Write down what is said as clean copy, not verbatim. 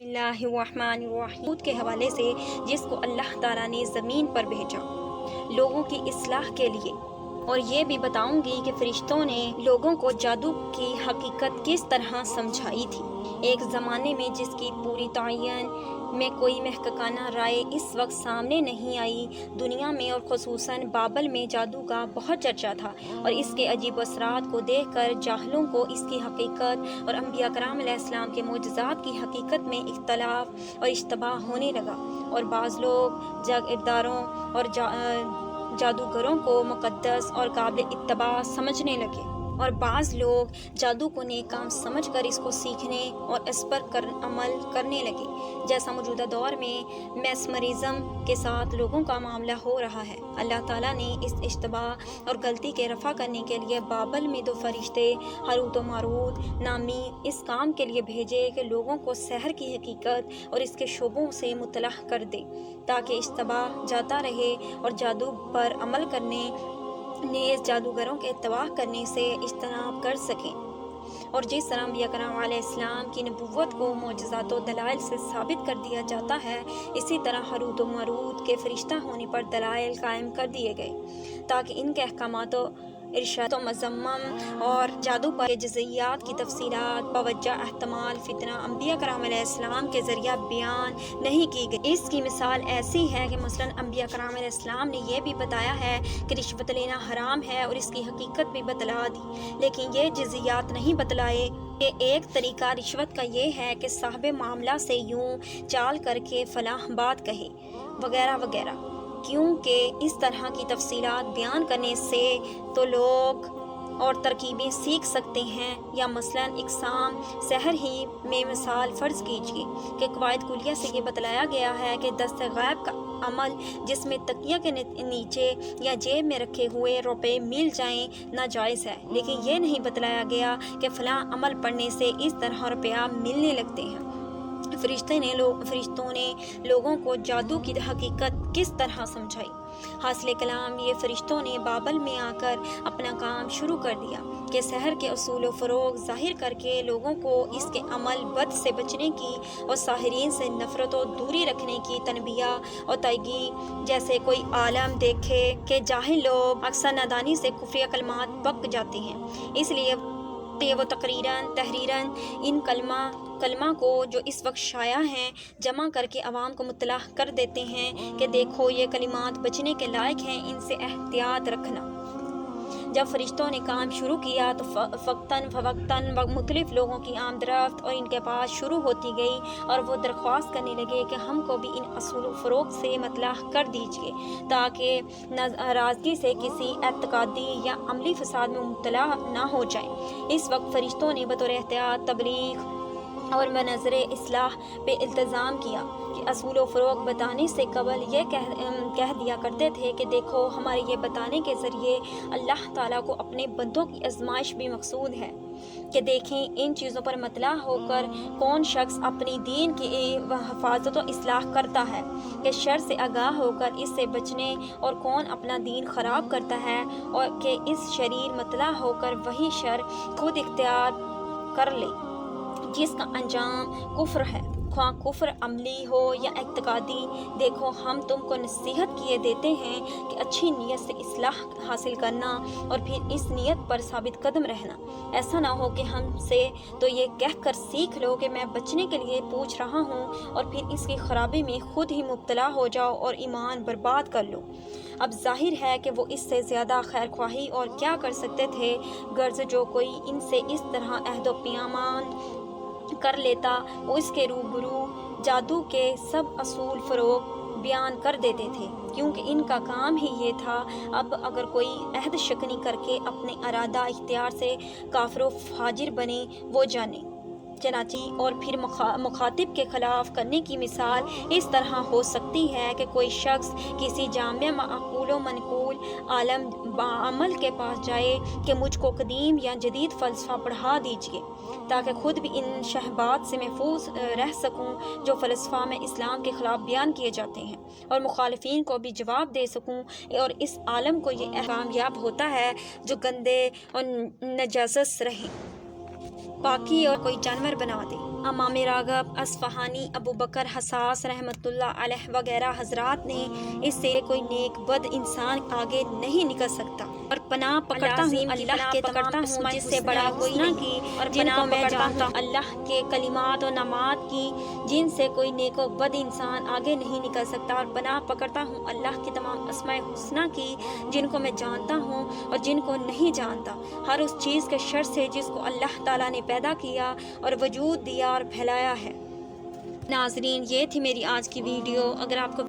اللہ الرحمن الرحیم کے حوالے سے جس کو اللہ تعالیٰ نے زمین پر بھیجا لوگوں کی اصلاح کے لیے، اور یہ بھی بتاؤں گی کہ فرشتوں نے لوگوں کو جادو کی حقیقت کس طرح سمجھائی تھی۔ ایک زمانے میں جس کی پوری تعین میں کوئی محققانہ رائے اس وقت سامنے نہیں آئی، دنیا میں اور خصوصاً بابل میں جادو کا بہت چرچا تھا، اور اس کے عجیب اثرات کو دیکھ کر جاہلوں کو اس کی حقیقت اور انبیاء کرام علیہ السلام کے معجزات کی حقیقت میں اختلاف اور اشتباہ ہونے لگا، اور بعض لوگ جاگیرداروں اور جادوگروں کو مقدس اور قابل اتباع سمجھنے لگے، اور بعض لوگ جادو کو نیک کام سمجھ کر اس کو سیکھنے اور اس پر عمل کرنے لگے، جیسا موجودہ دور میں میسمرزم کے ساتھ لوگوں کا معاملہ ہو رہا ہے۔ اللہ تعالیٰ نے اس اشتباہ اور غلطی کے رفع کرنے کے لیے بابل میں 2 فرشتے ہاروت و ماروت نامی اس کام کے لیے بھیجے کہ لوگوں کو سحر کی حقیقت اور اس کے شعبوں سے مطلع کر دے، تاکہ اشتباہ جاتا رہے اور جادو پر عمل کرنے نیز جادوگروں کے اتباع کرنے سے اجتناب کر سکیں۔ اور جس طرح انبیاء کرام علیہ السلام کی نبوت کو معجزات و دلائل سے ثابت کر دیا جاتا ہے، اسی طرح ہاروت و ماروت کے فرشتہ ہونے پر دلائل قائم کر دیے گئے، تاکہ ان کے احکامات و ارشاد و مذمم اور جادو پر جزئیات کی تفصیلات باوجہ احتمال فتنہ انبیاء کرام علیہ السلام کے ذریعہ بیان نہیں کی گئی۔ اس کی مثال ایسی ہے کہ مثلاً انبیاء کرام علیہ السلام نے یہ بھی بتایا ہے کہ رشوت لینا حرام ہے، اور اس کی حقیقت بھی بتلا دی، لیکن یہ جزئیات نہیں بتلائے کہ ایک طریقہ رشوت کا یہ ہے کہ صاحب معاملہ سے یوں چال کر کے فلاں بات کہے وغیرہ وغیرہ، کیونکہ اس طرح کی تفصیلات بیان کرنے سے تو لوگ اور ترکیبیں سیکھ سکتے ہیں، یا مثلاً اقسام سحر ہی میں مثال فرض کیجیے کہ قواعد کلیہ سے یہ بتلایا گیا ہے کہ دست غیب کا عمل جس میں تکیہ کے نیچے یا جیب میں رکھے ہوئے روپے مل جائیں ناجائز ہے، لیکن یہ نہیں بتلایا گیا کہ فلاں عمل پڑھنے سے اس طرح روپیہ ملنے لگتے ہیں۔ فرشتوں نے لوگوں کو جادو کی حقیقت کس طرح سمجھائی؟ حاصل کلام یہ فرشتوں نے بابل میں آ کر اپنا کام شروع کر دیا کہ سحر کے اصول و فروغ ظاہر کر کے لوگوں کو اس کے عمل بد سے بچنے کی اور ساحرین سے نفرت و دوری رکھنے کی تنبیہ اور تحقیق، جیسے کوئی عالم دیکھے کہ جاہل لوگ اکثر نادانی سے کفری کلمات پک جاتے ہیں، اس لیے وہ تحریراً ان کلمہ کو جو اس وقت شائع ہیں جمع کر کے عوام کو مطلع کر دیتے ہیں کہ دیکھو یہ کلمات بچنے کے لائق ہیں، ان سے احتیاط رکھنا۔ جب فرشتوں نے کام شروع کیا تو وقتاً فوقتاً مختلف لوگوں کی آمد رفت اور ان کے پاس شروع ہوتی گئی، اور وہ درخواست کرنے لگے کہ ہم کو بھی ان اصول و فروغ سے مطلع کر دیجیے، تاکہ ناراضگی سے کسی اعتقادی یا عملی فساد میں مبتلا نہ ہو جائیں۔ اس وقت فرشتوں نے بطور احتیاط تبلیغ اور بنظر اصلاح پہ التزام کیا کہ اصول و فروغ بتانے سے قبل یہ کہہ دیا کرتے تھے کہ دیکھو ہمارے یہ بتانے کے ذریعے اللہ تعالیٰ کو اپنے بندوں کی آزمائش بھی مقصود ہے، کہ دیکھیں ان چیزوں پر مطلع ہو کر کون شخص اپنی دین کی حفاظت و اصلاح کرتا ہے، کہ شر سے آگاہ ہو کر اس سے بچنے، اور کون اپنا دین خراب کرتا ہے، اور کہ اس شریر مطلع ہو کر وہی شر خود اختیار کر لے جس کا انجام کفر ہے، خواہ کفر عملی ہو یا اعتقادی۔ دیکھو ہم تم کو نصیحت کیے دیتے ہیں کہ اچھی نیت سے اصلاح حاصل کرنا، اور پھر اس نیت پر ثابت قدم رہنا، ایسا نہ ہو کہ ہم سے تو یہ کہہ کر سیکھ لو کہ میں بچنے کے لیے پوچھ رہا ہوں، اور پھر اس کی خرابی میں خود ہی مبتلا ہو جاؤ اور ایمان برباد کر لو۔ اب ظاہر ہے کہ وہ اس سے زیادہ خیر خواہی اور کیا کر سکتے تھے، غرض جو کوئی ان سے اس طرح عہد و پیمان کر لیتا وہ اس کے روبرو جادو کے سب اصول فروغ بیان کر دیتے تھے، کیونکہ ان کا کام ہی یہ تھا۔ اب اگر کوئی عہد شکنی کر کے اپنے ارادہ اختیار سے کافر و فاجر بنے وہ جانے، چنانچہ اور پھر مخاطب کے خلاف کرنے کی مثال اس طرح ہو سکتی ہے کہ کوئی شخص کسی جامع معقول و منقول عالم بعمل کے پاس جائے کہ مجھ کو قدیم یا جدید فلسفہ پڑھا دیجیے، تاکہ خود بھی ان شبہات سے محفوظ رہ سکوں جو فلسفہ میں اسلام کے خلاف بیان کیے جاتے ہیں، اور مخالفین کو بھی جواب دے سکوں، اور اس عالم کو یہ کامیاب ہوتا ہے جو گندے اور نجس رہیں، پاکی اور کوئی جانور بنا دے۔ امام راغب اصفہانی، ابو بکر حساس رحمۃ اللہ علیہ وغیرہ حضرات نے اس سے کوئی نیک بد انسان آگے نہیں نکل سکتا، اور پناہ پکڑتا ہوں اللہ کے تمام اسماء جس سے بڑا کوئی نہیں، اور جن کو میں جانتا ہوں اللہ کے کلمات و نامات کی جن سے کوئی نیک و بد انسان آگے نہیں نکل سکتا، اور پناہ پکڑتا ہوں اللہ کے تمام اسماء حسنہ کی جن کو میں جانتا ہوں اور جن کو نہیں جانتا، ہر اس چیز کے شر سے جس کو اللہ تعالیٰ نے پیدا کیا اور وجود دیا اور پھیلایا ہے۔ ناظرین، یہ تھی میری آج کی ویڈیو۔ اگر آپ کو